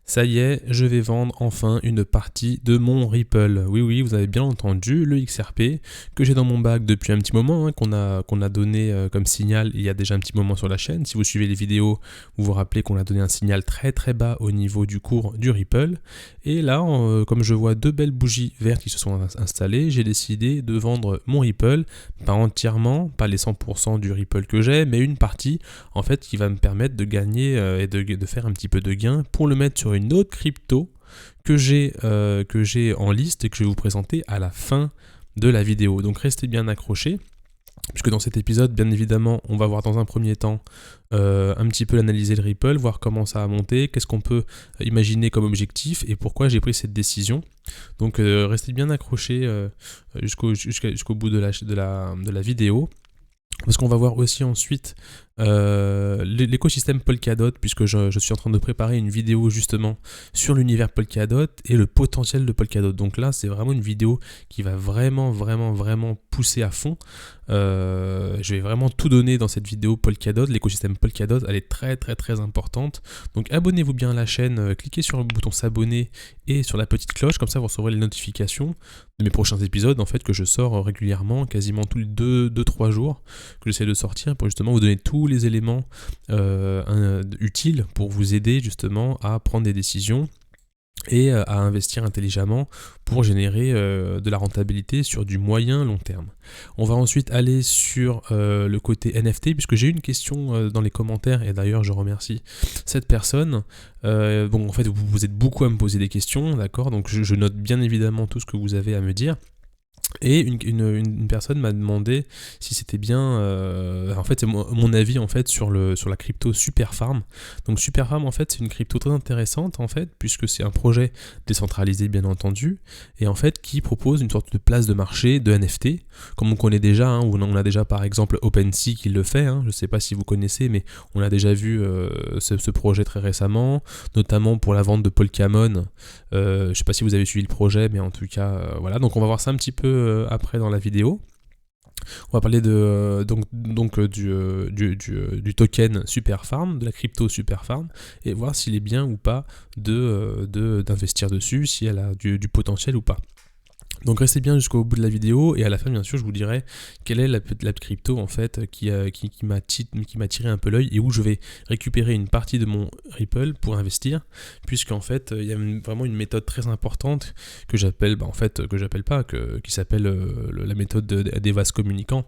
Ça y est, je vais vendre enfin une partie de mon Ripple. Oui, oui, vous avez bien entendu, le XRP que j'ai dans mon bac depuis un petit moment, hein, qu'on a donné comme signal il y a déjà un petit moment sur la chaîne. Si vous suivez les vidéos, vous vous rappelez qu'on a donné un signal très très bas au niveau du cours du Ripple. Et là, comme je vois deux belles bougies vertes qui se sont installées, j'ai décidé de vendre mon Ripple, pas entièrement, pas les 100% du Ripple que j'ai, mais une partie en fait qui va me permettre de gagner et de faire un petit peu de gain pour le mettre sur une autre crypto que j'ai en liste et que je vais vous présenter à la fin de la vidéo. Donc restez bien accrochés, puisque dans cet épisode, bien évidemment, on va voir dans un premier temps un petit peu analyser le Ripple, voir comment ça a monté, qu'est-ce qu'on peut imaginer comme objectif et pourquoi j'ai pris cette décision. Donc restez bien accrochés jusqu'au bout de la vidéo. Parce qu'on va voir aussi ensuite l'écosystème Polkadot, puisque je suis en train de préparer une vidéo justement sur l'univers Polkadot et le potentiel de Polkadot. Donc là, c'est vraiment une vidéo qui va vraiment pousser à fond. Je vais vraiment tout donner dans cette vidéo Polkadot. L'écosystème Polkadot, elle est très importante. Donc abonnez-vous bien à la chaîne, cliquez sur le bouton s'abonner et sur la petite cloche, comme ça vous recevrez les notifications de mes prochains épisodes en fait que je sors régulièrement, quasiment tous les 2-3 jours que j'essaie de sortir pour justement vous donner tous les éléments utiles pour vous aider justement à prendre des décisions et à investir intelligemment pour générer de la rentabilité sur du moyen long terme. On va ensuite aller sur le côté NFT, puisque j'ai eu une question dans les commentaires, et d'ailleurs je remercie cette personne. Bon, en fait, vous êtes beaucoup à me poser des questions, d'accord, donc je note bien évidemment tout ce que vous avez à me dire. Et une personne m'a demandé si c'était bien, en fait c'est mon avis en fait sur la crypto Superfarm. Donc Superfarm en fait c'est une crypto très intéressante en fait, puisque c'est un projet décentralisé bien entendu, et en fait qui propose une sorte de place de marché de NFT, comme on connaît déjà, hein, où on a déjà par exemple OpenSea qui le fait, hein, je ne sais pas si vous connaissez, mais on a déjà vu ce projet très récemment, notamment pour la vente de Polkamon. Je ne sais pas si vous avez suivi le projet, mais en tout cas voilà, donc on va voir ça un petit peu après dans la vidéo. On va parler du token Superfarm, de la crypto Superfarm, et voir s'il est bien ou pas d'investir dessus, si elle a du potentiel ou pas. Donc restez bien jusqu'au bout de la vidéo, et à la fin bien sûr je vous dirai quelle est la crypto en fait qui m'a tiré un peu l'œil et où je vais récupérer une partie de mon Ripple pour investir, puisqu'en fait il y a vraiment une méthode très importante que j'appelle qui s'appelle la méthode des vases communicants.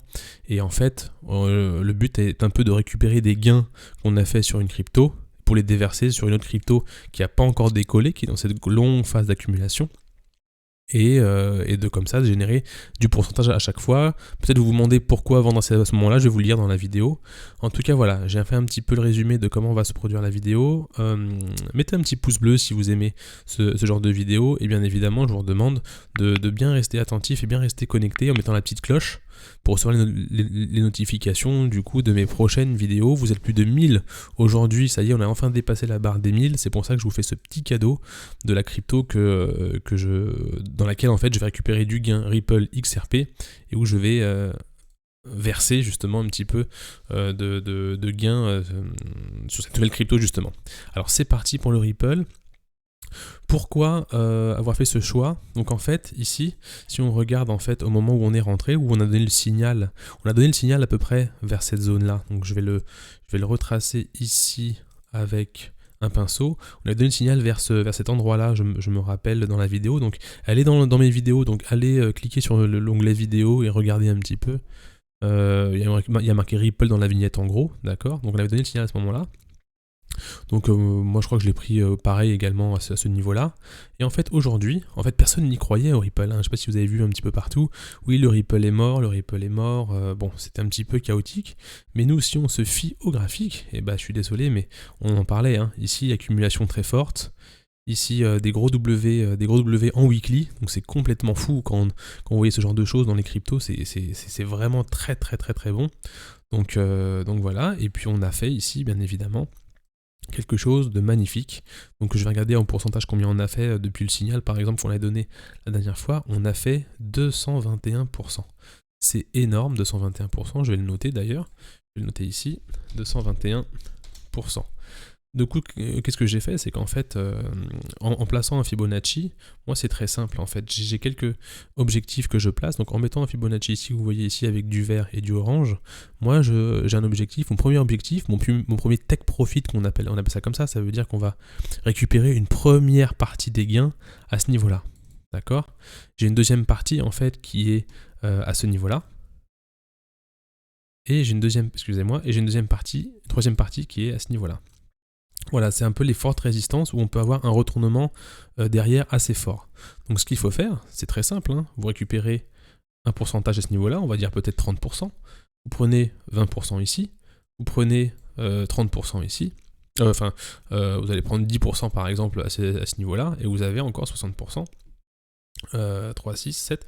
Et en fait le but est un peu de récupérer des gains qu'on a fait sur une crypto pour les déverser sur une autre crypto qui n'a pas encore décollé, qui est dans cette longue phase d'accumulation. Et de comme ça de générer du pourcentage à chaque fois. Peut-être vous vous demandez pourquoi vendre à ce moment-là, je vais vous le lire dans la vidéo. En tout cas voilà, j'ai fait un petit peu le résumé de comment va se produire la vidéo. Mettez un petit pouce bleu si vous aimez ce genre de vidéo, et bien évidemment je vous demande de bien rester attentif et bien rester connecté en mettant la petite cloche pour recevoir les notifications du coup de mes prochaines vidéos. Vous êtes plus de 1000 aujourd'hui, ça y est, on a enfin dépassé la barre des 1000, c'est pour ça que je vous fais ce petit cadeau de la crypto dans laquelle en fait je vais récupérer du gain Ripple XRP, et où je vais verser justement un petit peu de gains sur cette nouvelle crypto justement. Alors c'est parti pour le Ripple. Pourquoi avoir fait ce choix? Donc en fait ici, si on regarde en fait au moment où on est rentré, où on a donné le signal, à peu près vers cette zone là. Donc je vais le retracer ici avec un pinceau. On a donné le signal vers cet endroit là, je me rappelle dans la vidéo. Donc allez dans mes vidéos, donc allez cliquer sur l'onglet vidéo et regardez un petit peu. Il y a marqué Ripple dans la vignette en gros, d'accord. Donc on avait donné le signal à ce moment là. Donc moi je crois que je l'ai pris pareil également à ce niveau-là. Et en fait aujourd'hui, personne n'y croyait au Ripple, hein. Je ne sais pas si vous avez vu un petit peu partout. Oui, le Ripple est mort. Bon, c'était un petit peu chaotique. Mais nous, si on se fie au graphique, et je suis désolé, mais on en parlait, hein. Ici, accumulation très forte. Ici, des gros W en weekly. Donc c'est complètement fou quand on voyait ce genre de choses dans les cryptos. C'est vraiment très bon. Donc voilà. Et puis on a fait ici, bien évidemment, quelque chose de magnifique. Donc je vais regarder en pourcentage combien on a fait depuis le signal, par exemple qu'on a donné la dernière fois. On a fait 221%. C'est énorme, 221%. Je vais le noter d'ailleurs. Je vais le noter ici, 221%. Du coup, qu'est-ce que j'ai fait? C'est qu'en fait, en plaçant un Fibonacci, moi c'est très simple en fait. J'ai quelques objectifs que je place. Donc en mettant un Fibonacci ici, vous voyez ici avec du vert et du orange, moi j'ai un objectif, mon premier objectif, mon premier take profit on appelle ça comme ça veut dire qu'on va récupérer une première partie des gains à ce niveau-là. D'accord? J'ai une deuxième partie en fait qui est à ce niveau-là. Et j'ai une deuxième, excusez-moi, et j'ai une troisième partie qui est à ce niveau-là. Voilà, c'est un peu les fortes résistances où on peut avoir un retournement derrière assez fort. Donc ce qu'il faut faire, c'est très simple, hein. Vous récupérez un pourcentage à ce niveau-là, on va dire peut-être 30%. Vous prenez 20% ici, vous prenez 30% ici. Vous allez prendre 10% par exemple à ce niveau-là, et vous avez encore 60%. 3, 6, 7,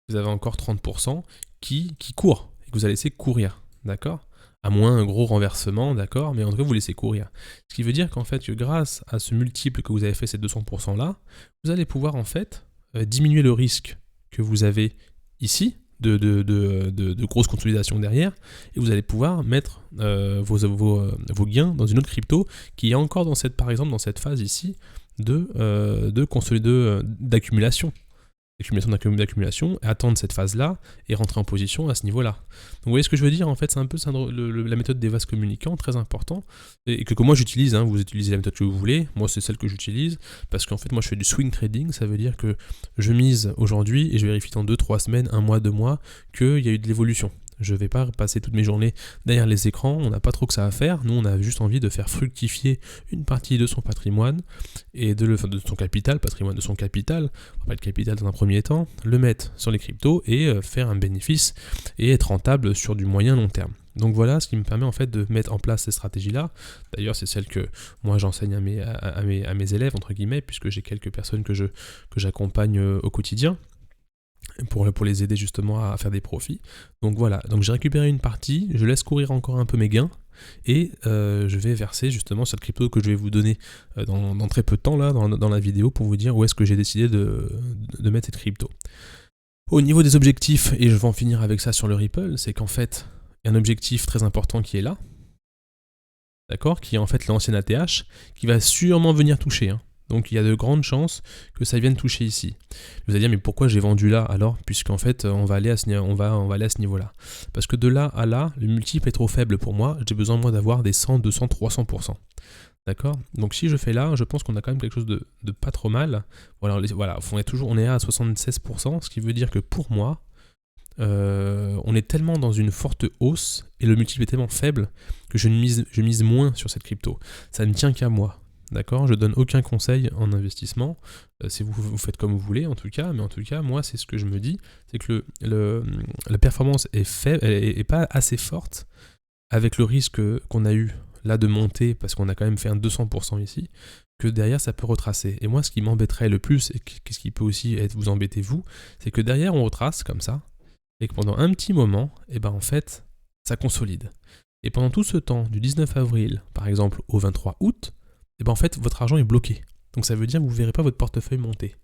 vous avez encore 30% qui court, et que vous allez laisser courir, d'accord? À moins un gros renversement, d'accord, mais en tout cas vous laissez courir. Ce qui veut dire qu'en fait, que grâce à ce multiple que vous avez fait, ces 200% là, vous allez pouvoir en fait diminuer le risque que vous avez ici, de grosses consolidations derrière, et vous allez pouvoir mettre vos gains dans une autre crypto qui est encore dans cette, par exemple, dans cette phase ici d'accumulation. D'accumulation, et attendre cette phase-là et rentrer en position à ce niveau-là. Donc vous voyez ce que je veux dire, en fait, c'est un peu la méthode des vases communicants, très important, et que moi j'utilise, hein, vous utilisez la méthode que vous voulez, moi c'est celle que j'utilise, parce qu'en fait moi je fais du swing trading, ça veut dire que je mise aujourd'hui et je vérifie dans 2-3 semaines, 1 mois, 2 mois, qu'il y a eu de l'évolution. Je ne vais pas passer toutes mes journées derrière les écrans, on n'a pas trop que ça à faire, nous on a juste envie de faire fructifier une partie de son patrimoine, et de son capital, patrimoine de son capital, on va pas le capital dans un premier temps, le mettre sur les cryptos et faire un bénéfice et être rentable sur du moyen long terme. Donc voilà ce qui me permet en fait de mettre en place ces stratégies-là. D'ailleurs c'est celle que moi j'enseigne à mes élèves, entre guillemets, puisque j'ai quelques personnes que j'accompagne au quotidien, pour les aider justement à faire des profits. Donc voilà, donc j'ai récupéré une partie, je laisse courir encore un peu mes gains, et je vais verser justement cette crypto que je vais vous donner dans très peu de temps là, dans la vidéo, pour vous dire où est-ce que j'ai décidé de mettre cette crypto. Au niveau des objectifs, et je vais en finir avec ça sur le Ripple, c'est qu'en fait, il y a un objectif très important qui est là, d'accord, qui est en fait l'ancien ATH, qui va sûrement venir toucher, hein. Donc il y a de grandes chances que ça vienne toucher ici. Vous allez dire, mais pourquoi j'ai vendu là alors? Puisqu'en fait, on va aller à ce niveau-là. Parce que de là à là, le multiple est trop faible pour moi. J'ai besoin, moi, d'avoir des 100, 200, 300%. D'accord? Donc si je fais là, je pense qu'on a quand même quelque chose de pas trop mal. Voilà, on est à 76%, ce qui veut dire que pour moi, on est tellement dans une forte hausse et le multiple est tellement faible que je mise moins sur cette crypto. Ça ne tient qu'à moi. D'accord, je donne aucun conseil en investissement, si vous faites comme vous voulez en tout cas, mais en tout cas moi c'est ce que je me dis, c'est que la performance est faible, elle est pas assez forte avec le risque qu'on a eu là de monter, parce qu'on a quand même fait un 200% ici, que derrière ça peut retracer. Et moi ce qui m'embêterait le plus, et qu'est-ce qui peut aussi vous embêter vous, c'est que derrière on retrace comme ça, et que pendant un petit moment, et ben en fait ça consolide. Et pendant tout ce temps, du 19 avril par exemple au 23 août, et ben en fait votre argent est bloqué. Donc ça veut dire que vous ne verrez pas votre portefeuille monter.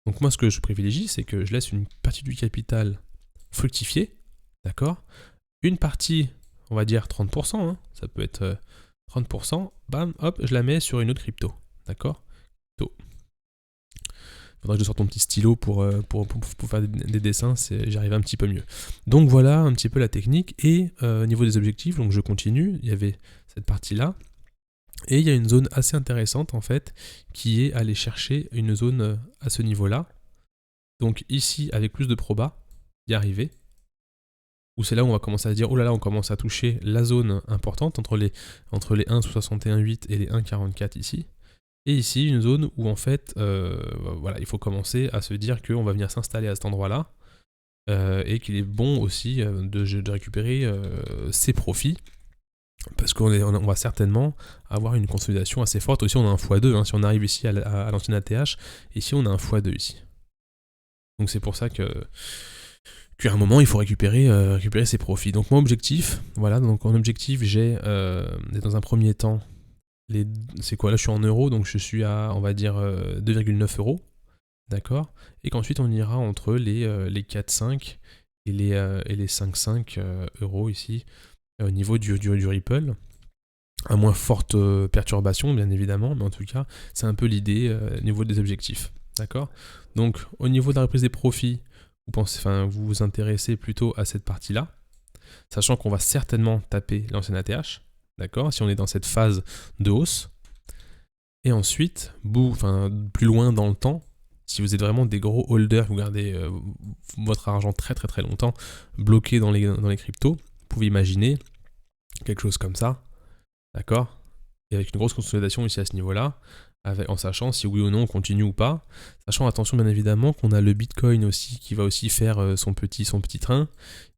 Donc moi ce que je privilégie, c'est que je laisse une partie du capital fructifier, d'accord? Une partie, on va dire 30%, hein, ça peut être 30%, bam, hop, je la mets sur une autre crypto, d'accord? Il faudrait que je sorte mon petit stylo pour faire des dessins, j'arrive un petit peu mieux. Donc voilà un petit peu la technique, et au niveau des objectifs, donc je continue, il y avait cette partie-là. Et il y a une zone assez intéressante en fait, qui est aller chercher une zone à ce niveau-là. Donc ici, avec plus de proba, y arriver. Où c'est là où on va commencer à se dire, oh là là, on commence à toucher la zone importante entre les 1,61,8 et les 1,44 ici. Et ici, une zone où en fait, voilà, il faut commencer à se dire qu'on va venir s'installer à cet endroit-là. Et qu'il est bon aussi de récupérer ses profits. Parce qu'on va certainement avoir une consolidation assez forte. Aussi, on a un x2, hein, si on arrive ici à l'ancienne ATH, ici on a un x2 ici. Donc c'est pour ça qu'à un moment, il faut récupérer ses profits. Donc mon objectif, voilà, donc en objectif, j'ai dans un premier temps, c'est quoi là, je suis en euros, donc je suis à, on va dire, 2,9 euros, d'accord? Et qu'ensuite on ira entre les 4,5 et les 5,5 euros ici, au niveau du Ripple. à moins forte perturbation, bien évidemment, mais en tout cas, c'est un peu l'idée au niveau des objectifs. D'accord? Donc, au niveau de la reprise des profits, vous vous intéressez plutôt à cette partie-là, sachant qu'on va certainement taper l'ancienne ATH, d'accord? Si on est dans cette phase de hausse. Et ensuite, plus loin dans le temps, si vous êtes vraiment des gros holders, vous gardez votre argent très très très longtemps bloqué dans les cryptos, vous pouvez imaginer quelque chose comme ça, d'accord? Et avec une grosse consolidation ici à ce niveau-là, en sachant si oui ou non on continue ou pas, sachant attention bien évidemment qu'on a le Bitcoin aussi qui va aussi faire son petit train,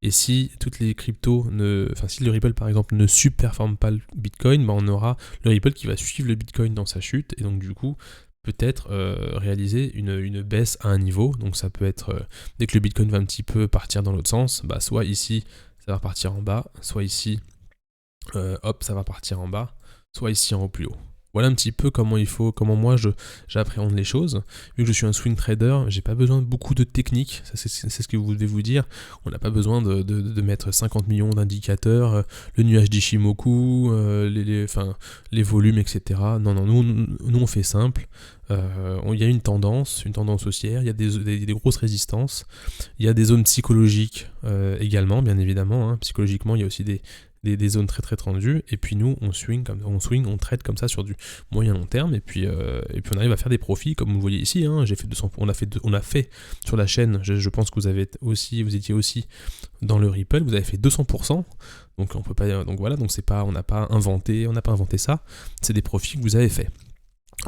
et si toutes les cryptos si le Ripple par exemple ne subperforme pas le Bitcoin, on aura le Ripple qui va suivre le Bitcoin dans sa chute, et donc du coup peut-être réaliser une baisse à un niveau. Donc ça peut être dès que le Bitcoin va un petit peu partir dans l'autre sens, soit ici ça va repartir en bas, soit ici ça va partir en bas, soit ici en haut plus haut. Voilà un petit peu comment moi j'appréhende les choses. Vu que je suis un swing trader, j'ai pas besoin de beaucoup de techniques, ça c'est ce que vous devez vous dire. On n'a pas besoin de mettre 50 millions d'indicateurs, le nuage d'Ishimoku, les volumes, etc. Non, nous on fait simple. Il y a une tendance haussière, il y a des grosses résistances, il y a des zones psychologiques également, bien évidemment. Psychologiquement, il y a aussi des zones très très tendues, et puis nous on trade comme ça sur du moyen long terme, et puis on arrive à faire des profits comme vous le voyez ici. On a fait sur la chaîne, je pense que vous étiez aussi dans le Ripple, vous avez fait 200%, donc on peut pas, donc voilà, donc on n'a pas inventé ça, c'est des profits que vous avez fait.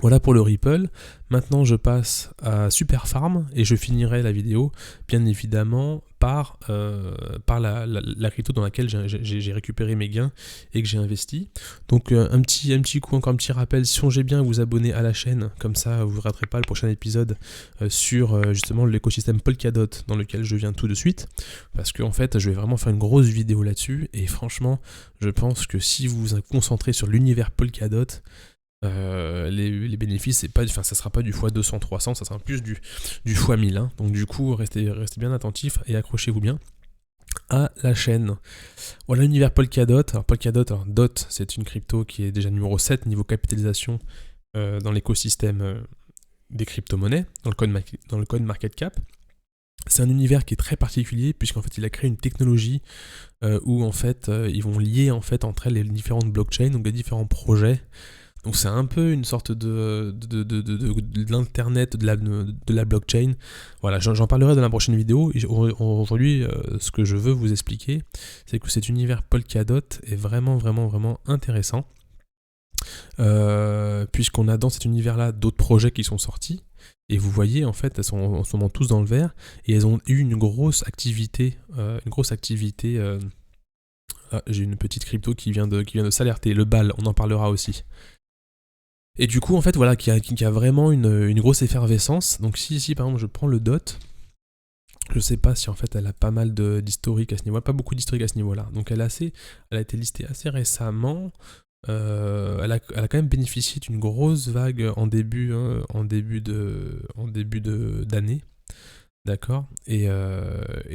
Voilà pour le Ripple. Maintenant je passe à Superfarm et je finirai la vidéo bien évidemment par la crypto dans laquelle j'ai récupéré mes gains et que j'ai investi. Donc un petit coup, encore un petit rappel, songez bien à vous abonner à la chaîne, comme ça vous ne raterez pas le prochain épisode sur justement l'écosystème Polkadot dans lequel je viens tout de suite, parce que en fait je vais vraiment faire une grosse vidéo là-dessus, et franchement je pense que si vous vous concentrez sur l'univers Polkadot, les bénéfices, ça sera pas du x200, 300, ça sera plus du x1000. Donc du coup, restez bien attentifs et accrochez-vous bien à la chaîne. Voilà l'univers Polkadot. Alors Polkadot, DOT, c'est une crypto qui est déjà numéro 7 niveau capitalisation dans l'écosystème des crypto-monnaies, dans le CoinMarketCap. C'est un univers qui est très particulier, puisqu'en fait il a créé une technologie où en fait ils vont lier en fait entre elles les différentes blockchains, donc les différents projets. Donc c'est un peu une sorte de l'internet de la blockchain. Voilà, j'en parlerai dans la prochaine vidéo. Aujourd'hui, ce que je veux vous expliquer, c'est que cet univers Polkadot est vraiment, vraiment, vraiment intéressant. Puisqu'on a dans cet univers-là d'autres projets qui sont sortis. Et vous voyez, en fait, elles sont en ce moment tous dans le vert. Et elles ont eu une grosse activité. J'ai une petite crypto qui vient de s'alerter. Le BAL, on en parlera aussi. Et du coup, en fait, voilà, qui a vraiment une grosse effervescence. Donc si par exemple je prends le DOT, je sais pas si en fait elle a pas mal d'historique à ce niveau, pas beaucoup d'historique à ce niveau-là. Donc elle a été listée assez récemment. Elle a quand même bénéficié d'une grosse vague en début d'année. D'accord, et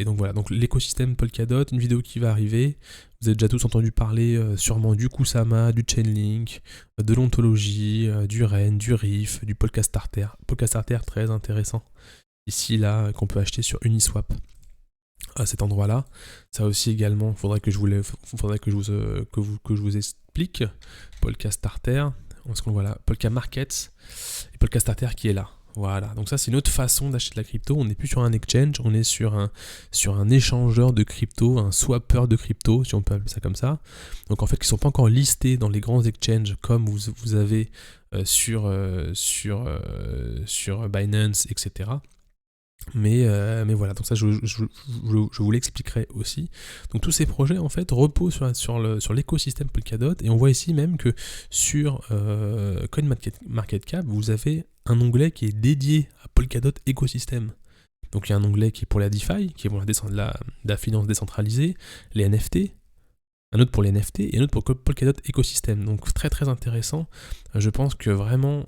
donc voilà, donc l'écosystème Polkadot, une vidéo qui va arriver. Vous avez déjà tous entendu parler sûrement du Kusama, du Chainlink, de l'ontologie, du REN, du RIF, du Polkastarter. Polkastarter très intéressant, ici là, qu'on peut acheter sur Uniswap à cet endroit-là. Ça aussi également, faudrait que je vous explique. Polkastarter, parce qu'on voit là, Polka Markets et Polkastarter qui est là. Voilà, donc ça c'est une autre façon d'acheter de la crypto. On n'est plus sur un exchange, on est sur un échangeur de crypto, un swapper de crypto, si on peut appeler ça comme ça. Donc en fait, qui ne sont pas encore listés dans les grands exchanges comme vous avez sur Binance, etc. Mais voilà, donc ça je vous l'expliquerai aussi. Donc tous ces projets en fait reposent sur l'écosystème Polkadot, et on voit ici même que sur CoinMarketCap, vous avez un onglet qui est dédié à Polkadot écosystème. Donc il y a un onglet qui est pour la DeFi, qui est pour la finance décentralisée, les NFT, un autre pour les NFT et un autre pour Polkadot écosystème. Donc très très intéressant. Je pense que vraiment,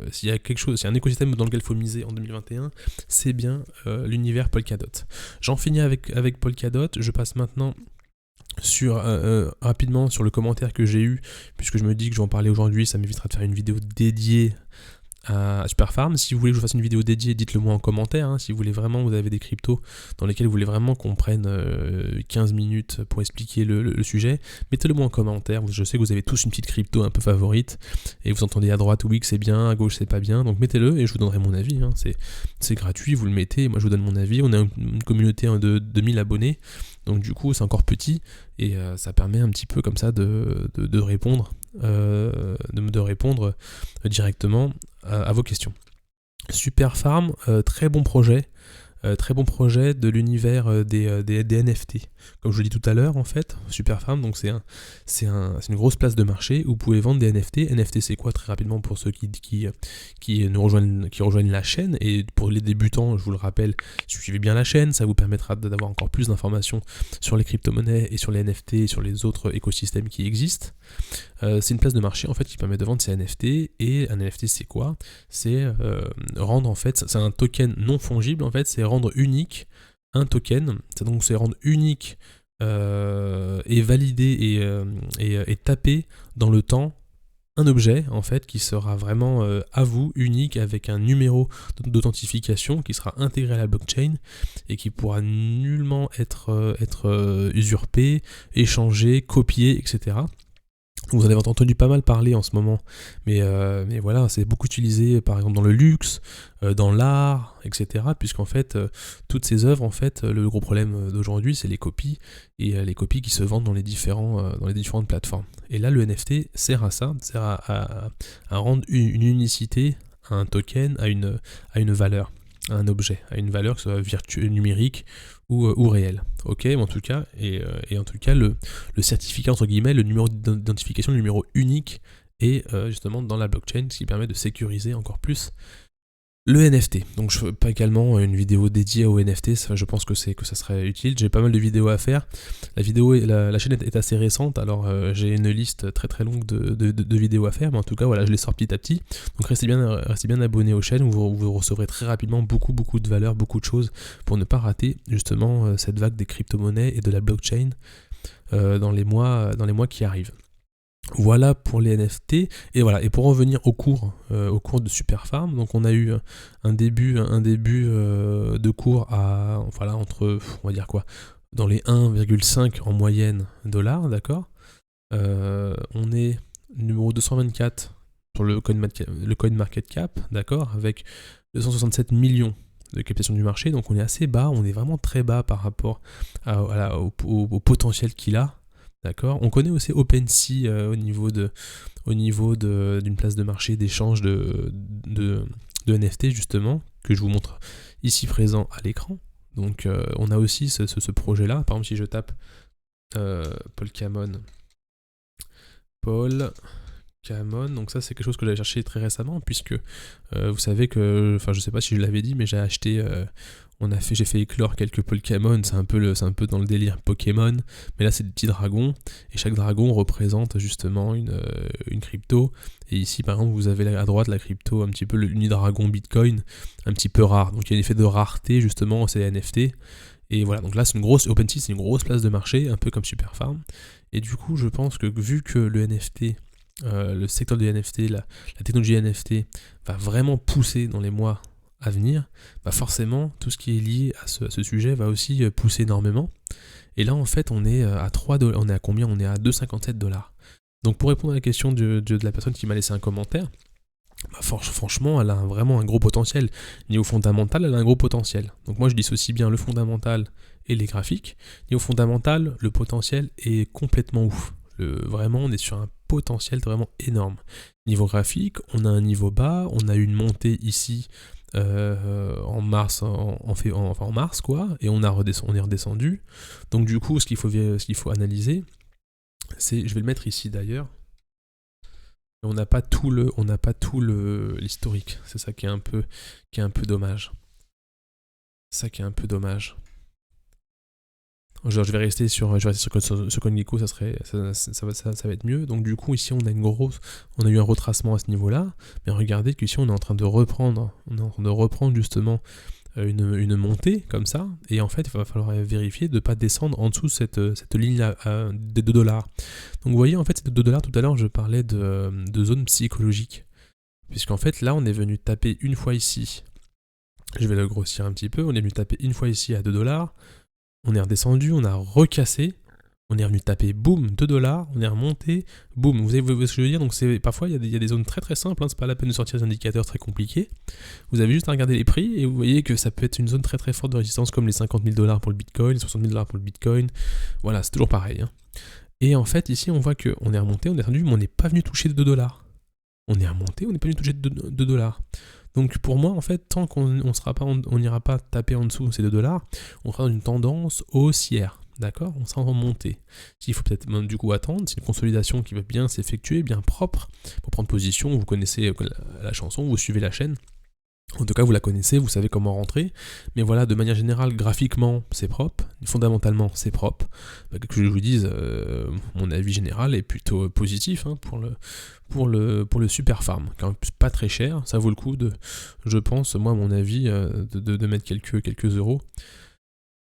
s'il y a un écosystème dans lequel il faut miser en 2021, c'est bien l'univers Polkadot. J'en finis avec Polkadot. Je passe maintenant rapidement sur le commentaire que j'ai eu, puisque je me dis que je vais en parler aujourd'hui, ça m'évitera de faire une vidéo dédiée à Superfarm. Si vous voulez que je fasse une vidéo dédiée, dites-le moi en commentaire, hein. Si vous voulez vraiment, vous avez des cryptos dans lesquels vous voulez vraiment qu'on prenne 15 minutes pour expliquer le sujet, mettez-le moi en commentaire. Je sais que vous avez tous une petite crypto un peu favorite, et vous entendez à droite oui que c'est bien, à gauche c'est pas bien, donc mettez-le et je vous donnerai mon avis, hein. C'est gratuit, vous le mettez, moi je vous donne mon avis. On a une communauté de 2000 abonnés, donc du coup c'est encore petit, et ça permet un petit peu comme ça de répondre, de répondre directement à vos questions. Superfarm, très bon projet de l'univers des NFT. Comme je le dis tout à l'heure, en fait, Superfarm, donc c'est une grosse place de marché où vous pouvez vendre des NFT. NFT, c'est quoi, très rapidement, pour ceux qui rejoignent la chaîne, et pour les débutants, je vous le rappelle, suivez bien la chaîne, ça vous permettra d'avoir encore plus d'informations sur les crypto-monnaies et sur les NFT et sur les autres écosystèmes qui existent. C'est une place de marché en fait qui permet de vendre ces NFT, et un NFT c'est quoi? C'est rendre, en fait, c'est un token non fongible, en fait, c'est rendre unique un token, c'est rendre unique et valider et taper dans le temps un objet en fait qui sera vraiment à vous, unique, avec un numéro d'authentification qui sera intégré à la blockchain et qui pourra nullement être usurpé, échangé, copié, etc. Vous en avez entendu pas mal parler en ce moment, mais voilà, c'est beaucoup utilisé par exemple dans le luxe, dans l'art, etc. Puisqu'en fait, toutes ces œuvres, en fait, le gros problème d'aujourd'hui, c'est les copies, et les copies qui se vendent dans les différentes plateformes. Et là, le NFT sert à ça, sert à rendre une unicité à un token, à une valeur, à un objet, à une valeur, que ce soit virtuelle, numérique ou réelle. Ok, mais en tout cas, et en tout cas, le certificat, entre guillemets, le numéro d'identification, le numéro unique, est justement dans la blockchain, ce qui permet de sécuriser encore plus le NFT. Donc je ferai pas également une vidéo dédiée au NFT, ça, je pense que ça serait utile. J'ai pas mal de vidéos à faire. La chaîne est assez récente, alors j'ai une liste très très longue de vidéos à faire, mais en tout cas voilà, je les sors petit à petit. Donc restez bien abonnés aux chaînes, où vous recevrez très rapidement beaucoup de valeurs, beaucoup de choses, pour ne pas rater justement cette vague des crypto-monnaies et de la blockchain dans les mois qui arrivent. Voilà pour les NFT, et voilà. Et pour revenir au cours de Superfarm, donc on a eu un début de cours à, voilà, entre, on va dire quoi, dans les 1,5 en moyenne dollars, d'accord. On est numéro 224 sur le CoinMarketCap, d'accord, avec 267 millions de captation du marché, donc on est assez bas, on est vraiment très bas par rapport au potentiel qu'il a. D'accord. On connaît aussi OpenSea au niveau d'une place de marché d'échange de NFT, justement, que je vous montre ici présent à l'écran. Donc on a aussi ce projet-là. Par exemple, si je tape Polkamon, donc ça c'est quelque chose que j'avais cherché très récemment, puisque vous savez que, enfin je sais pas si je l'avais dit, mais j'ai acheté, j'ai fait éclore quelques Polkamon, c'est un peu dans le délire Pokémon, mais là c'est des petits dragons, et chaque dragon représente justement une crypto, et ici par exemple vous avez à droite la crypto, un petit peu l'unidragon Bitcoin, un petit peu rare, donc il y a un effet de rareté justement, c'est NFT, et voilà, donc là c'est OpenSea c'est une grosse place de marché, un peu comme Superfarm, et du coup je pense que vu que le NFT, le secteur du NFT, la technologie NFT va vraiment pousser dans les mois à venir, bah forcément tout ce qui est lié à ce sujet va aussi pousser énormément. Et là en fait on est à 3 $, on est à combien? On est à 2,57 $. Donc pour répondre à la question de la personne qui m'a laissé un commentaire, bah franchement elle a vraiment un gros potentiel. Niveau fondamental, elle a un gros potentiel. Donc moi je dissocie bien le fondamental et les graphiques. Niveau fondamental, le potentiel est complètement ouf. Vraiment on est sur un potentiel vraiment énorme. Niveau graphique, on a un niveau bas, on a une montée ici en mars, en mars quoi, et on est redescendu. Donc du coup, ce qu'il faut analyser, c'est, je vais le mettre ici d'ailleurs. On n'a pas tout l'historique. C'est ça qui est un peu dommage. Ça qui est un peu dommage. Genre, je vais rester sur CoinGecko, ça va être mieux. Donc du coup ici on a eu un retracement à ce niveau-là, mais regardez qu'ici on est en train de reprendre justement une montée comme ça, et en fait il va falloir vérifier de ne pas descendre en dessous cette ligne des 2 $. Donc vous voyez, en fait ces 2 $, tout à l'heure je parlais de zone psychologique, puisqu'en fait là on est venu taper une fois ici, je vais le grossir un petit peu, on est venu taper une fois ici à 2 $, on est redescendu, on a recassé, on est revenu taper, boum, 2 $, on est remonté, boum. Vous voyez ce que je veux dire? Donc parfois il y a des zones très très simples, hein, c'est pas la peine de sortir des indicateurs très compliqués. Vous avez juste à regarder les prix et vous voyez que ça peut être une zone très très forte de résistance, comme les 50 000 $ pour le Bitcoin, les 60 000 $ pour le Bitcoin. Voilà, c'est toujours pareil, hein. Et en fait ici on voit qu'on est remonté, on est revenu, mais on n'est pas venu toucher 2 $. On est remonté, on n'est pas venu toucher 2 $. Donc pour moi, en fait, tant qu'on n'ira pas taper en dessous ces 2 $, on sera dans une tendance haussière. D'accord? On sera en montée. Il faut peut-être du coup attendre, c'est une consolidation qui va bien s'effectuer, bien propre, pour prendre position. Vous connaissez la chanson, vous suivez la chaîne. En tout cas, vous la connaissez, vous savez comment rentrer. Mais voilà, de manière générale, graphiquement, c'est propre. Fondamentalement, c'est propre. Que je vous dise, mon avis général est plutôt positif, hein, pour le super farm. Quand même pas très cher, ça vaut le coup je pense, moi, mon avis, de mettre quelques euros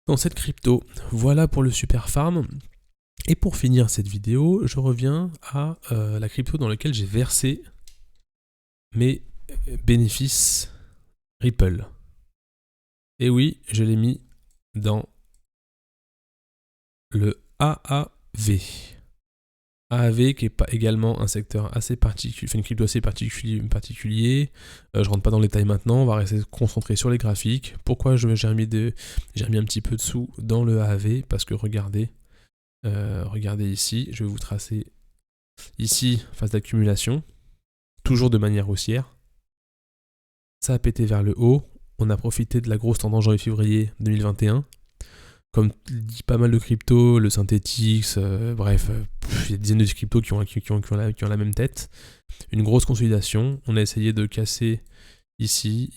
dans cette crypto. Voilà pour le super farm. Et pour finir cette vidéo, je reviens à la crypto dans laquelle j'ai versé mes bénéfices Ripple. Et oui, je l'ai mis dans le AAV. AAV qui est pas également un secteur assez particulier, une crypto assez particulier. Je rentre pas dans les détails maintenant, on va rester concentré sur les graphiques. Pourquoi j'ai remis un petit peu de sous dans le AAV? Parce que regardez ici, je vais vous tracer ici, phase d'accumulation, toujours de manière haussière. Ça a pété vers le haut, on a profité de la grosse tendance janvier-février 2021. Comme dit pas mal de cryptos, le Synthetix, bref, il y a des dizaines de cryptos qui ont la même tête. Une grosse consolidation, on a essayé de casser ici.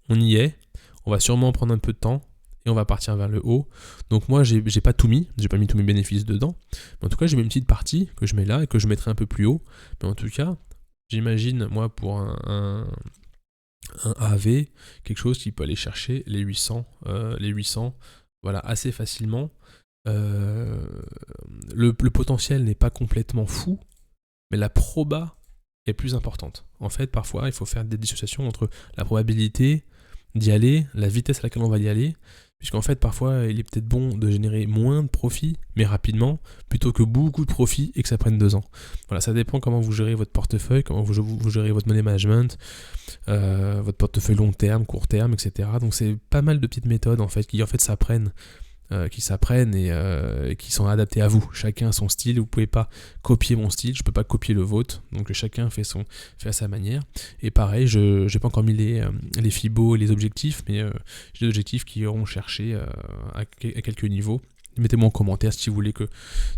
On y est, on va sûrement prendre un peu de temps et on va partir vers le haut. Donc moi, j'ai pas tout mis, j'ai pas mis tous mes bénéfices dedans. Mais en tout cas, j'ai mis une petite partie que je mets là et que je mettrai un peu plus haut. Mais en tout cas, j'imagine, moi, pour un AV, quelque chose qui peut aller chercher les 800, voilà, assez facilement. Le potentiel n'est pas complètement fou, mais la proba est plus importante. En fait, parfois, il faut faire des dissociations entre la probabilité d'y aller, la vitesse à laquelle on va y aller, puisqu'en fait, parfois, il est peut-être bon de générer moins de profit, mais rapidement, plutôt que beaucoup de profit et que ça prenne 2 ans. Voilà, ça dépend comment vous gérez votre portefeuille, comment vous gérez votre money management, votre portefeuille long terme, court terme, etc. Donc c'est pas mal de petites méthodes en fait qui s'apprennent et qui sont adaptées à vous. Chacun a son style, vous pouvez pas copier mon style, je peux pas copier le vôtre, donc chacun fait à sa manière. Et pareil, je n'ai pas encore mis les fibos, les objectifs, mais j'ai des objectifs qui iront chercher à quelques niveaux. Mettez-moi en commentaire si vous voulez que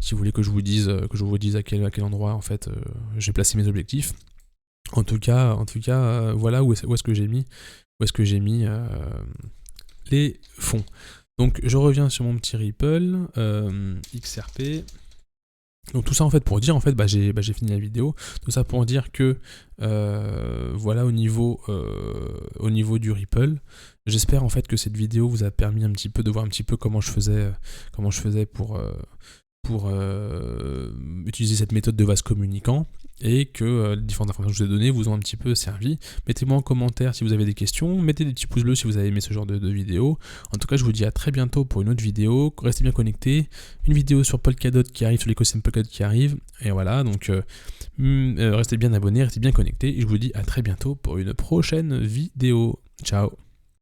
je vous dise à quel endroit en fait j'ai placé mes objectifs. En tout cas, voilà où est-ce que j'ai mis les fonds. Donc je reviens sur mon petit Ripple XRP. Donc tout ça en fait pour dire, en fait, j'ai fini la vidéo. Tout ça pour dire que voilà au niveau du Ripple. J'espère en fait que cette vidéo vous a permis un petit peu de voir un petit peu comment je faisais pour utiliser cette méthode de vase communicant, et que les différentes informations que je vous ai données vous ont un petit peu servi. Mettez-moi en commentaire si vous avez des questions, mettez des petits pouces bleus si vous avez aimé ce genre de vidéo. En tout cas, je vous dis à très bientôt pour une autre vidéo. Restez bien connectés. Une vidéo sur Polkadot qui arrive, sur l'écosystème Polkadot qui arrive. Et voilà, donc restez bien abonnés, restez bien connectés. Et je vous dis à très bientôt pour une prochaine vidéo. Ciao.